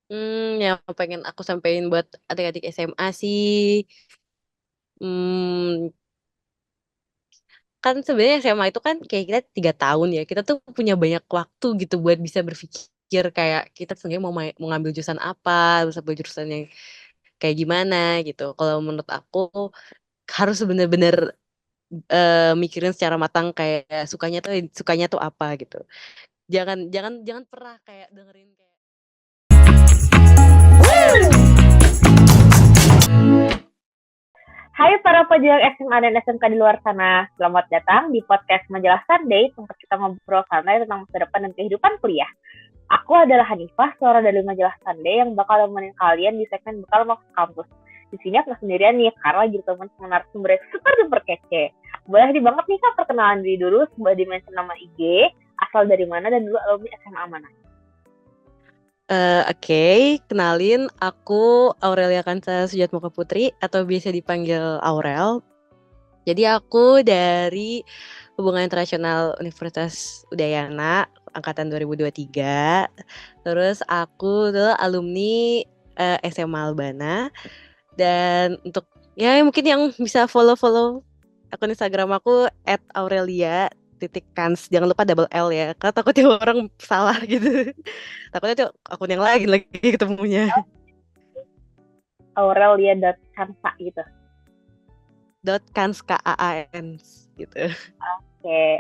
Yang pengen aku sampaikan buat adik-adik SMA sih, hmm, kan sebenarnya SMA itu kan kayak kita 3 tahun ya, kita tuh punya banyak waktu gitu buat bisa berpikir kayak kita sebenarnya mau ngambil jurusan apa, terus ambil jurusan yang kayak gimana gitu. Kalau menurut aku harus bener-bener mikirin secara matang kayak sukanya tuh apa gitu. Jangan jangan jangan pernah kayak dengerin kayak Hai para pejuang SMA dan SMK di luar sana, selamat datang di podcast Majalah Sunday, tempat kita ngobrol santai tentang masa depan dan kehidupan kuliah. Aku adalah Hanifah, suara dari Majalah Sunday yang bakal nemenin kalian di segmen Bekal Masuk Kampus. Di sini aku sendirian nih, karena lagi teman sama narasumber yang super duper kece. Boleh di banget nih Kak, perkenalan diri dulu, sebuah dimensi nama IG, asal dari mana, dan dulu alumni SMA mana. Oke, kenalin aku Aurelia Kansa Sujatmoko Putri atau biasa dipanggil Aurel. Jadi aku dari Hubungan Internasional Universitas Udayana angkatan 2023. Terus aku tuh alumni SMA Albana, dan untuk ya mungkin yang bisa follow-follow akun Instagram aku @aurelia_kans. Jangan lupa double L ya, karena takutnya orang salah gitu. Takutnya tuh akun yang lain lagi ketemunya. Aurelia.kansa gitu. .kans KAANS gitu.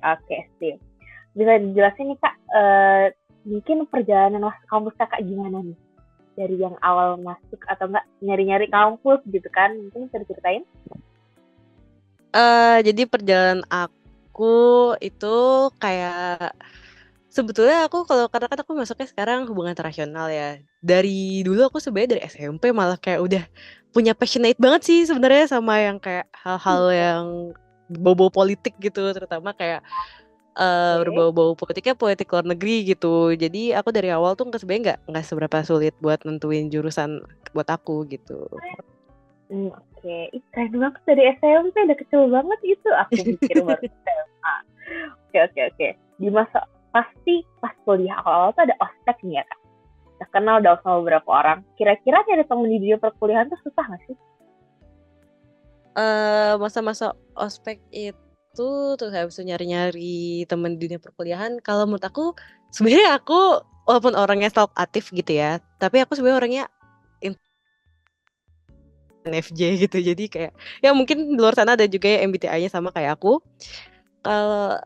Oke, sip. Bisa dijelasin nih Kak, mungkin perjalanan masuk kampus Kakak gimana nih? Dari yang awal masuk atau enggak nyari-nyari kampus gitu kan? Mungkin bisa diceritain? Jadi perjalanan aku itu kayak sebetulnya aku kalau katakan aku masuknya sekarang hubungan internasional ya. Dari dulu aku sebenarnya dari SMP malah kayak udah punya passionate banget sih sebenarnya sama yang kayak hal-hal yang berbau politik gitu, terutama kayak Oke. berbau-bau politiknya politik luar negeri gitu. Jadi aku dari awal tuh sebenarnya nggak seberapa sulit buat nentuin jurusan buat aku gitu. Oke. Ih, keren banget dari SMP udah kecil banget itu. Aku mikir baru SMA. Oke. Di masa pasti pas kuliah awal-awal tuh ada ospek nih ya Kak. Udah kenal udah sama beberapa orang. Kira-kira nyari temen di dunia perkuliahan tuh susah gak sih? Masa-masa ospek itu terus habis itu nyari-nyari temen di dunia perkuliahan. Kalau menurut aku sebenarnya aku walaupun orangnya stalk aktif gitu ya, tapi aku sebenarnya orangnya NFJ gitu. Jadi kayak ya mungkin di luar sana ada juga ya MBTI-nya sama kayak aku. Kalau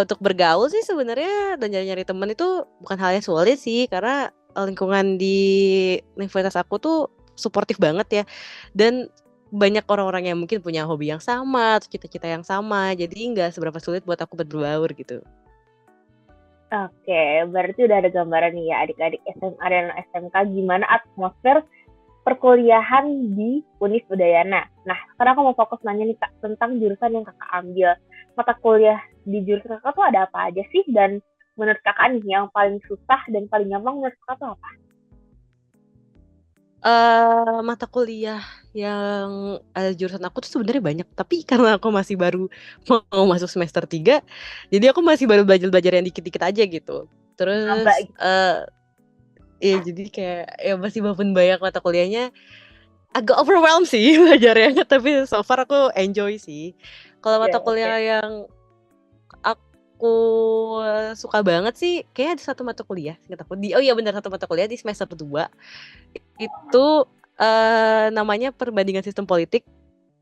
untuk bergaul sih sebenarnya dan nyari-nyari temen itu bukan hal yang sulit sih, karena lingkungan di universitas aku tuh suportif banget ya, dan banyak orang-orang yang mungkin punya hobi yang sama atau cita-cita yang sama, jadi nggak seberapa sulit buat aku berbaur gitu. Oke, berarti udah ada gambaran nih ya adik-adik SMA dan SMK gimana atmosfer perkuliahan di Univ Udayana. Nah, sekarang aku mau fokus nanya nih Kak tentang jurusan yang Kakak ambil. Mata kuliah di jurusan Kakak tuh ada apa aja sih? Dan menurut Kakak nih yang paling susah dan paling gampang menurut Kakak tuh apa? Mata kuliah yang ada jurusan aku tuh sebenarnya banyak, tapi karena aku masih baru mau masuk semester 3, jadi aku masih baru belajar-belajar yang dikit-dikit aja gitu. Maba Terus gitu. ya jadi kayak ya masih walaupun banyak mata kuliahnya agak overwhelmed sih belajarnya, tapi so far aku enjoy sih. Kalau Oke, mata oke. kuliah yang aku suka banget sih, kayak ada satu mata kuliah, ingat aku oh iya benar, satu mata kuliah di semester 2 itu namanya perbandingan sistem politik.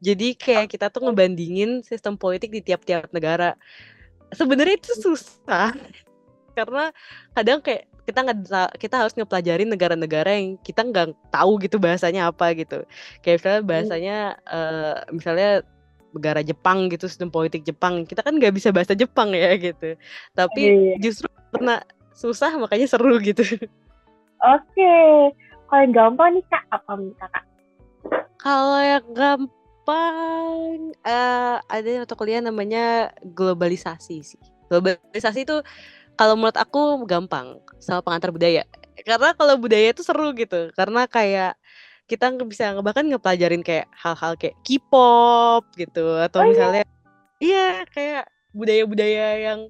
Jadi kayak kita tuh ngebandingin sistem politik di tiap-tiap negara. Sebenarnya itu susah karena kadang kayak kita harus ngepelajarin negara-negara yang kita nggak tahu gitu bahasanya apa gitu. Kayak misalnya bahasanya misalnya negara Jepang gitu, sistem politik Jepang. Kita kan nggak bisa bahasa Jepang ya gitu. Tapi Iya. justru karena susah makanya seru gitu. Oke. Kalau yang gampang nih Kak, apa menurut Kakak? Kalau yang gampang ada mata kuliah namanya globalisasi sih. Globalisasi itu kalau menurut aku gampang sama pengantar budaya. Karena kalau budaya itu seru gitu. Karena kayak kita bisa bahkan ngepelajarin kayak hal-hal kayak K-pop gitu, atau Oh iya. misalnya iya kayak budaya-budaya yang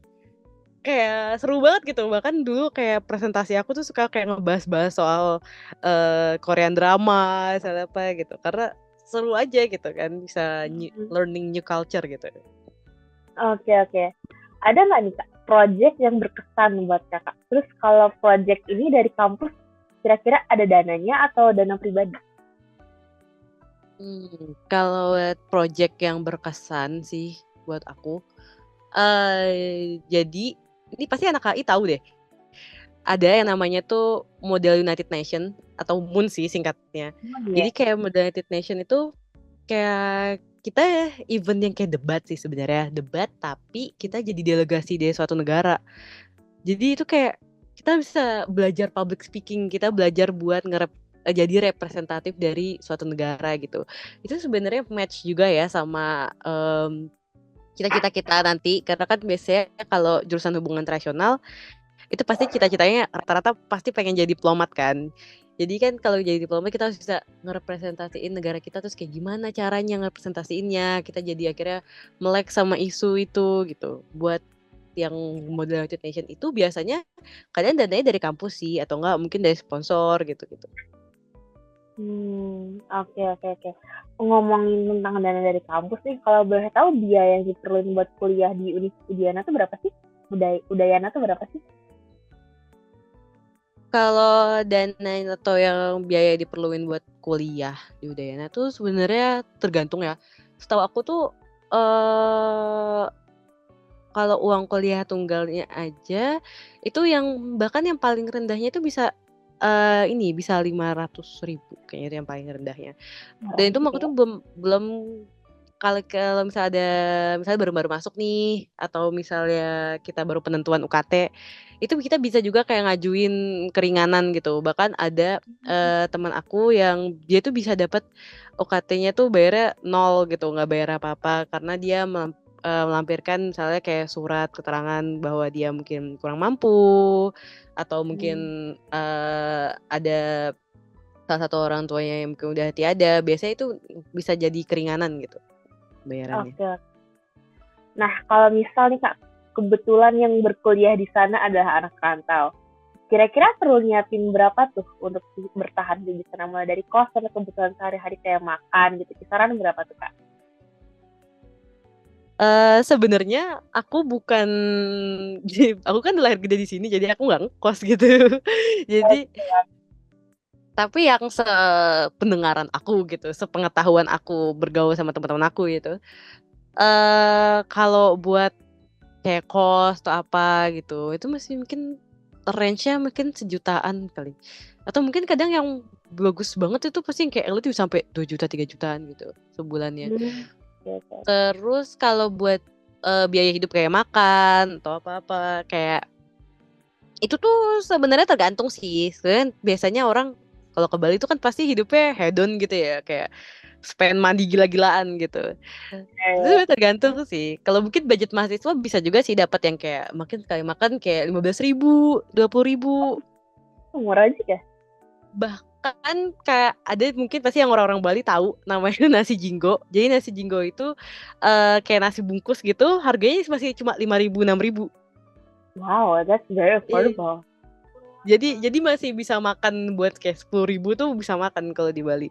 kayak seru banget gitu. Bahkan dulu kayak presentasi aku tuh suka kayak ngebahas-bahas soal Korean drama, misalnya apa gitu. Karena seru aja gitu kan, bisa learning new culture gitu. Oke, oke. Ada nggak nih Kak, project yang berkesan buat Kakak? Terus kalau project ini dari kampus, kira-kira ada dananya atau dana pribadi? Kalau project yang berkesan sih buat aku, jadi ini pasti anak HI tahu deh. Ada yang namanya tuh Model United Nation atau MUN sih singkatnya. Oh Jadi iya. kayak Model United Nation itu kayak kita event yang kayak debat sih sebenarnya, debat tapi kita jadi delegasi dari suatu negara. Jadi itu kayak kita bisa belajar public speaking, kita belajar buat jadi representatif dari suatu negara gitu. Itu sebenarnya match juga ya sama cita-cita kita nanti, karena kan biasanya kalau jurusan hubungan internasional itu pasti cita-citanya rata-rata pasti pengen jadi diplomat kan. Jadi kan kalau jadi diplomat kita harus bisa ngerepresentasiin negara kita, terus kayak gimana caranya ngerepresentasiinnya. Kita jadi akhirnya melek sama isu itu gitu. Buat yang model United Nation itu biasanya kadang dananya dari kampus sih, atau enggak mungkin dari sponsor gitu-gitu. Oke, oke, oke. Ngomongin tentang dana dari kampus nih, kalau boleh tahu biaya yang diperluin buat kuliah di Udayana tuh berapa sih? Udayana tuh berapa sih? Kalau dana atau yang biaya diperluin buat kuliah di Udayana tuh sebenarnya tergantung ya. Setahu aku tuh kalau uang kuliah tunggalnya aja itu yang bahkan yang paling rendahnya itu bisa ini bisa 500.000 kayaknya itu yang paling rendahnya. Dan itu Gitu waktu ya? itu belum kalau misalnya misalnya baru-baru masuk nih atau misalnya kita baru penentuan UKT, itu kita bisa juga kayak ngajuin keringanan gitu. Bahkan ada teman aku yang dia tuh bisa dapat UKT-nya tuh bayarnya 0 gitu, nggak bayar apa-apa karena dia melampirkan misalnya kayak surat keterangan bahwa dia mungkin kurang mampu atau mungkin ada salah satu orang tuanya yang mungkin udah tiada, biasanya itu bisa jadi keringanan gitu bayarannya. Oke. Nah, kalau misal nih Kak, kebetulan yang berkuliah di sana adalah anak rantau. Kira-kira perlu nyiapin berapa tuh untuk bertahan di sana, mulai dari kos sampai kebutuhan sehari-hari kayak makan gitu. Kisaran berapa tuh Kak? Sebenarnya aku bukan aku kan lahir gede di sini jadi aku nggak ngekos gitu. Jadi tapi yang sependengaran aku gitu, sepengetahuan aku bergaul sama teman-teman aku gitu. Kalau buat kayak kos atau apa gitu, itu masih mungkin range-nya mungkin sejutaan kali. Atau mungkin kadang yang bagus banget itu pasti yang kayak lu tuh sampai 2 juta, 3 jutaan gitu sebulannya. Oke. Terus kalau buat biaya hidup kayak makan atau apa-apa kayak itu tuh sebenarnya tergantung sih. Sebenarnya biasanya orang kalau ke Bali itu kan pasti hidupnya hedon gitu ya, kayak spend money gila-gilaan gitu. Itu sebenarnya tergantung sih. Kalau mungkin budget mahasiswa bisa juga sih dapat yang kayak makin sekali makan kayak 15.000, 20.000. Murah aja ya? Bahkan kayak ada mungkin pasti yang orang-orang Bali tahu namanya nasi jinggo. Jadi nasi jinggo itu kayak nasi bungkus gitu, harganya masih cuma 5.000, 6.000. Wow, that's very Iya. affordable. Jadi masih bisa makan buat kayak 10.000 tuh bisa makan kalau di Bali.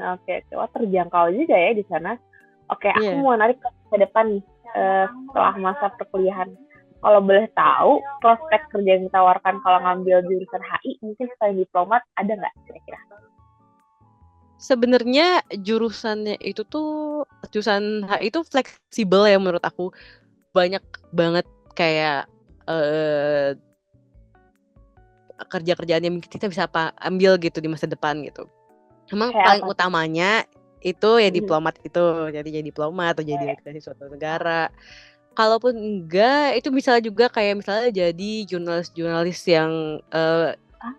Oke, oke. Wah, terjangkau juga ya di sana. Oke, aku Iya. mau narik ke depan nih, setelah masa perkuliahan. Kalau boleh tahu, prospek kerja yang ditawarkan kalau ngambil jurusan HI, mungkin selain diplomat, ada nggak kira-kira? Sebenarnya jurusannya itu tuh jurusan HI itu fleksibel ya menurut aku. Banyak banget kayak kerja-kerjaan yang kita bisa ambil gitu di masa depan gitu. Emang Kayak paling apa tuh? utamanya itu ya Mhm. diplomat itu, jadi diplomat atau jadi delegasi suatu negara. Kalaupun enggak, itu bisa juga kayak misalnya jadi jurnalis-jurnalis yang Ah,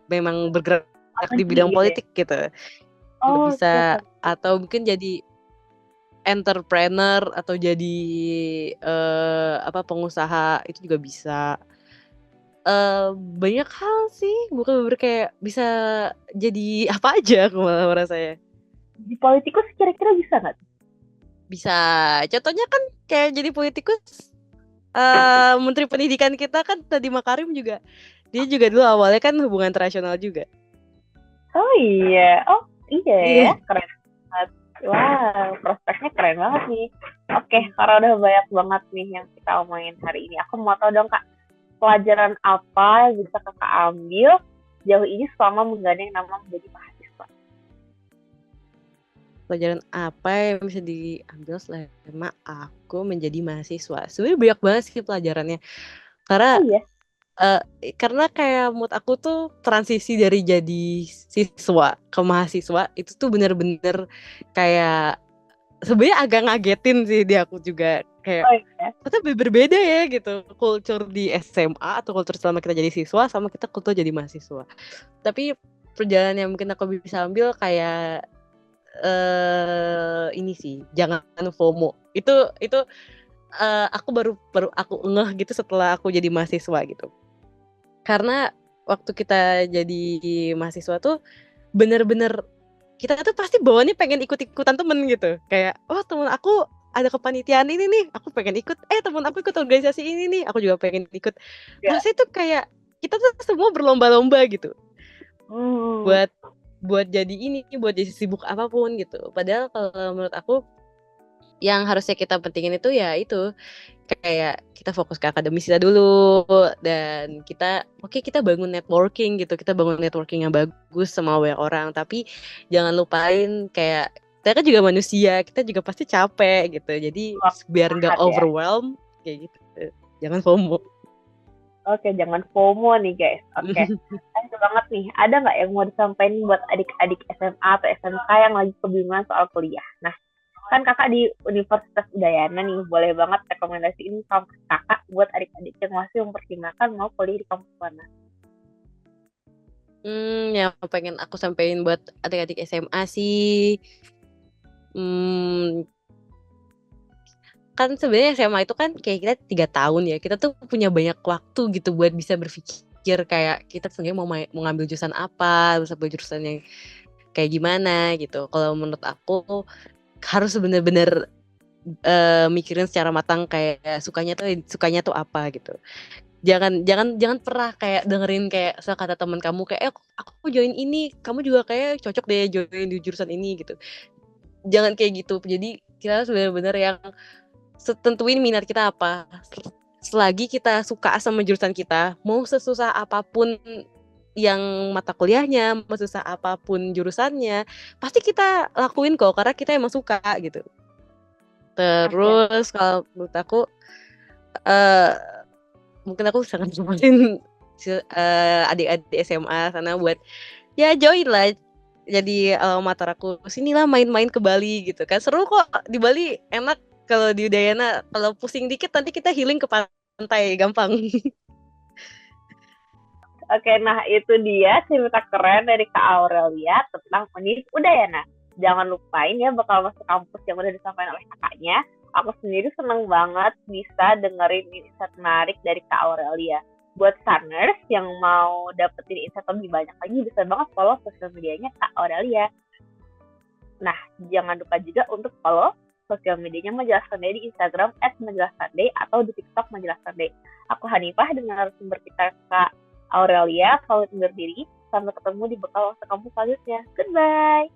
memang bergerak apa di sih bidang gitu ya? politik gitu, juga Oh, bisa. oke, oke. Atau mungkin jadi entrepreneur atau jadi apa pengusaha itu juga bisa. Banyak hal sih, bukan bener kayak bisa jadi apa aja aku malah merasanya. Di politikus kira-kira bisa nggak? Bisa, contohnya kan kayak jadi politikus Menteri Pendidikan kita kan Nadiem Makarim juga. Dia juga dulu awalnya kan hubungan internasional juga. Oh iya, ya, Iya. keren banget. Wah, prospeknya keren banget nih. Oke, karena udah banyak banget nih yang kita omongin hari ini. Aku mau tahu dong Kak, pelajaran apa yang bisa Kakak ambil jauh ini selama menggandeng nama menjadi mahasiswa? Pelajaran apa yang bisa diambil selama aku menjadi mahasiswa? Sebenarnya banyak banget sih pelajarannya. Karena Oh iya, karena kayak mood aku tuh transisi dari jadi siswa ke mahasiswa itu tuh bener-bener kayak sebenarnya agak ngagetin sih di aku juga, kayak oh iya. ternyata berbeda ya gitu kultur di SMA atau kultur selama kita jadi siswa sama kita kultur jadi mahasiswa. Tapi perjalanan yang mungkin aku bisa ambil kayak ini sih, jangan FOMO. Itu aku baru aku ngeh gitu setelah aku jadi mahasiswa gitu. Karena waktu kita jadi mahasiswa tuh bener-bener kita tuh pasti bawaannya pengen ikut-ikutan temen gitu. Kayak, oh temen aku ada kepanitiaan ini nih, aku pengen ikut. Temen aku ikut organisasi ini nih, aku juga pengen ikut. Ya. Rasanya tuh kayak kita tuh semua berlomba-lomba gitu. Hmm, Buat buat jadi ini, buat jadi sibuk apapun gitu. Padahal kalau menurut aku yang harusnya kita pentingin itu ya itu kayak kita fokus ke akademis kita dulu dan kita bangun networking gitu, kita bangun networking yang bagus sama banyak orang, tapi jangan lupain kayak kita kan juga manusia, kita juga pasti capek gitu, jadi biar nggak sehat ya. overwhelm kayak gitu, jangan FOMO. Oke, jangan FOMO nih guys. Oke, thank you banget nih. Ada nggak yang mau disampaikan buat adik-adik SMA atau SMK yang lagi kebingungan soal kuliah? Nah, kan kakak di Universitas Udayana nih, boleh banget rekomendasi ini kampus kakak buat adik-adik yang masih mempertimbangkan mau kuliah di kampus mana. Yang pengen aku sampaikan buat adik-adik SMA sih, hmm, kan sebenarnya SMA itu kan kayak kita 3 tahun ya, kita tuh punya banyak waktu gitu buat bisa berpikir kayak kita sebenarnya mau ngambil jurusan apa, terus ambil jurusan yang kayak gimana gitu. Kalau menurut aku harus bener-bener mikirin secara matang kayak sukanya tuh apa gitu. Jangan jangan jangan pernah kayak dengerin kayak kata teman kamu kayak aku join ini, kamu juga kayak cocok deh join di jurusan ini gitu. Jangan kayak gitu. Jadi kita harus bener-bener yang tentuin minat kita apa. Selagi kita suka sama jurusan kita, mau sesusah apapun yang mata kuliahnya, mau susah apapun jurusannya, pasti kita lakuin kok karena kita emang suka gitu. Oke, Terus kalau menurut aku eh mungkin aku sangat nyaranin adik-adik SMA sana buat ya join lah jadi mater aku sinilah main-main ke Bali gitu kan, seru kok di Bali, enak kalau di Udayana, kalau pusing dikit nanti kita healing ke pantai gampang. oke, nah itu dia cerita keren dari Kak Aurelia tentang Univ Udayana. Jangan lupain ya bakal masuk kampus yang udah disampaikan oleh kakaknya. Aku sendiri seneng banget bisa dengerin insight menarik dari Kak Aurelia. Buat Sunners yang mau dapetin insight lebih banyak lagi, bisa banget follow sosial medianya Kak Aurelia. Nah, jangan lupa juga untuk follow sosial medianya Majalah Sunday di Instagram @majalahsunday atau di TikTok Majalah Sunday. Aku Hanifah dengan narasumber kita Kak Aurelia, pamit undur diri. Sampai ketemu di bekal waktu kamu selanjutnya. Goodbye!